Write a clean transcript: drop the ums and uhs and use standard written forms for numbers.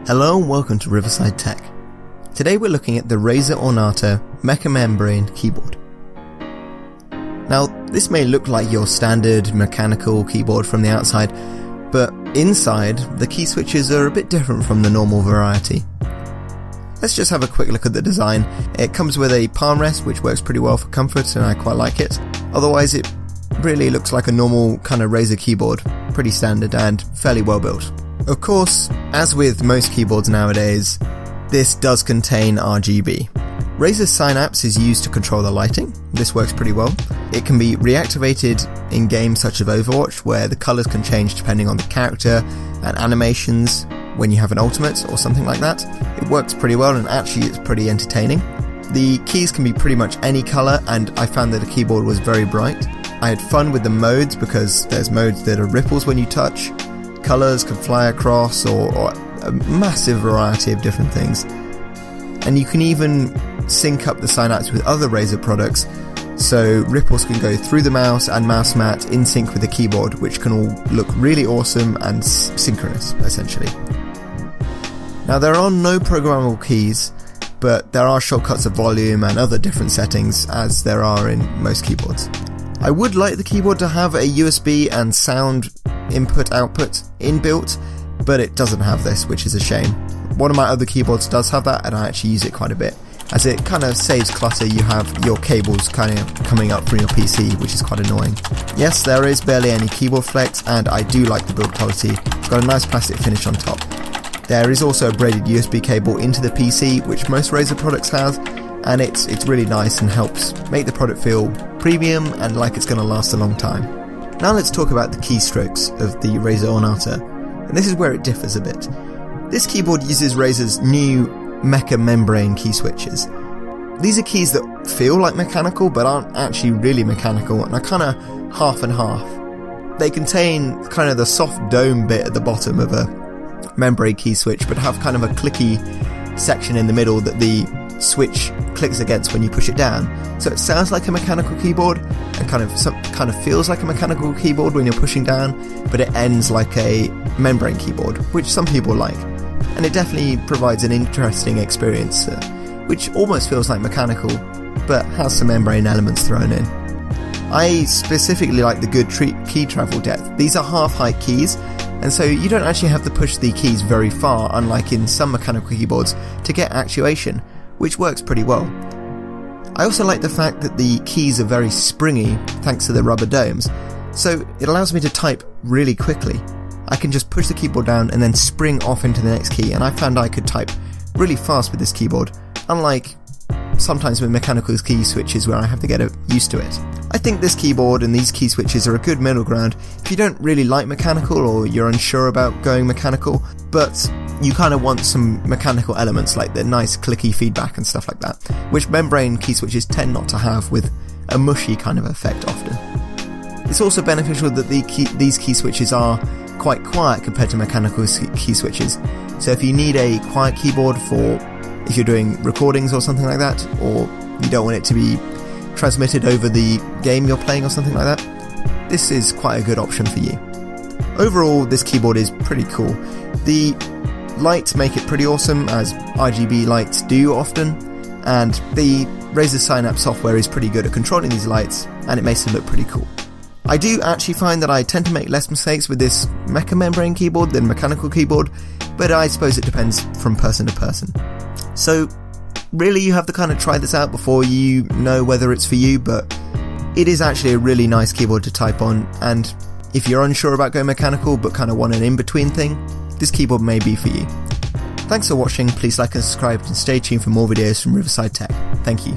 Hello and welcome to Riverside Tech. Today we're looking at the Razer Ornata Mecha Membrane keyboard. Now, this may look like your standard mechanical keyboard from the outside, but inside, the key switches are a bit different from the normal variety. Let's just have a quick look at the design. It comes with a palm rest, which works pretty well for comfort, and I quite like it. Otherwise, it really looks like a normal kind of Razer keyboard, pretty standard and fairly well built. Of course, as with most keyboards nowadays, this does contain RGB. Razer Synapse is used to control the lighting. This works pretty well. It can be reactivated in games such as Overwatch, where the colours can change depending on the character and animations when you have an ultimate or something like that. It works pretty well and actually it's pretty entertaining. The keys can be pretty much any colour, and I found that the keyboard was very bright. I had fun with the modes because there's modes that are ripples when you touch, colours can fly across, or a massive variety of different things. And you can even sync up the Synapse with other Razer products, so ripples can go through the mouse and mouse mat in sync with the keyboard, which can all look really awesome and synchronous, essentially. Now, there are no programmable keys, but there are shortcuts of volume and other different settings, as there are in most keyboards. I would like the keyboard to have a USB and sound input-output inbuilt, but it doesn't have this, which is a shame. One of my other keyboards does have that, and I actually use it quite a bit, as it kind of saves clutter. You have your cables kind of coming up from your PC, which is quite annoying. Yes, there is barely any keyboard flex, and I do like the build quality. It's got a nice plastic finish on top. There is also a braided USB cable into the PC, which most Razer products have, and it's really nice and helps make the product feel premium and like it's going to last a long time. Now let's talk about the keystrokes of the Razer Ornata, and this is where it differs a bit. This keyboard uses Razer's new Mecha Membrane key switches. These are keys that feel like mechanical but aren't actually really mechanical and are kind of half and half. They contain kind of the soft dome bit at the bottom of a membrane key switch, but have kind of a clicky section in the middle that the switch clicks against when you push it down. So it sounds like a mechanical keyboard and kind of feels like a mechanical keyboard when you're pushing down, but it ends like a membrane keyboard, which some people like. And it definitely provides an interesting experience, which almost feels like mechanical, but has some membrane elements thrown in. I specifically like the good key travel depth. These are half-height keys, and so you don't actually have to push the keys very far, unlike in some mechanical keyboards, to get actuation, which works pretty well. I also like the fact that the keys are very springy thanks to the rubber domes, so it allows me to type really quickly. I can just push the keyboard down and then spring off into the next key, and I found I could type really fast with this keyboard, unlike sometimes with mechanical key switches where I have to get used to it. I think this keyboard and these key switches are a good middle ground if you don't really like mechanical or you're unsure about going mechanical, but you kind of want some mechanical elements like the nice clicky feedback and stuff like that, which membrane key switches tend not to have, with a mushy kind of effect often. It's also beneficial that these key switches are quite quiet compared to mechanical key switches, so if you need a quiet keyboard for if you're doing recordings or something like that, or you don't want it to be transmitted over the game you're playing or something like that, this is quite a good option for you. Overall, this keyboard is pretty cool. The lights make it pretty awesome, as RGB lights do often, and the Razer Synapse software is pretty good at controlling these lights, and it makes them look pretty cool. I do actually find that I tend to make less mistakes with this Mecha Membrane keyboard than mechanical keyboard, but I suppose it depends from person to person. So really you have to kind of try this out before you know whether it's for you, but it is actually a really nice keyboard to type on, and if you're unsure about going mechanical but kind of want an in-between thing, this keyboard may be for you. Thanks for watching, please like and subscribe and stay tuned for more videos from Riverside Tech. Thank you.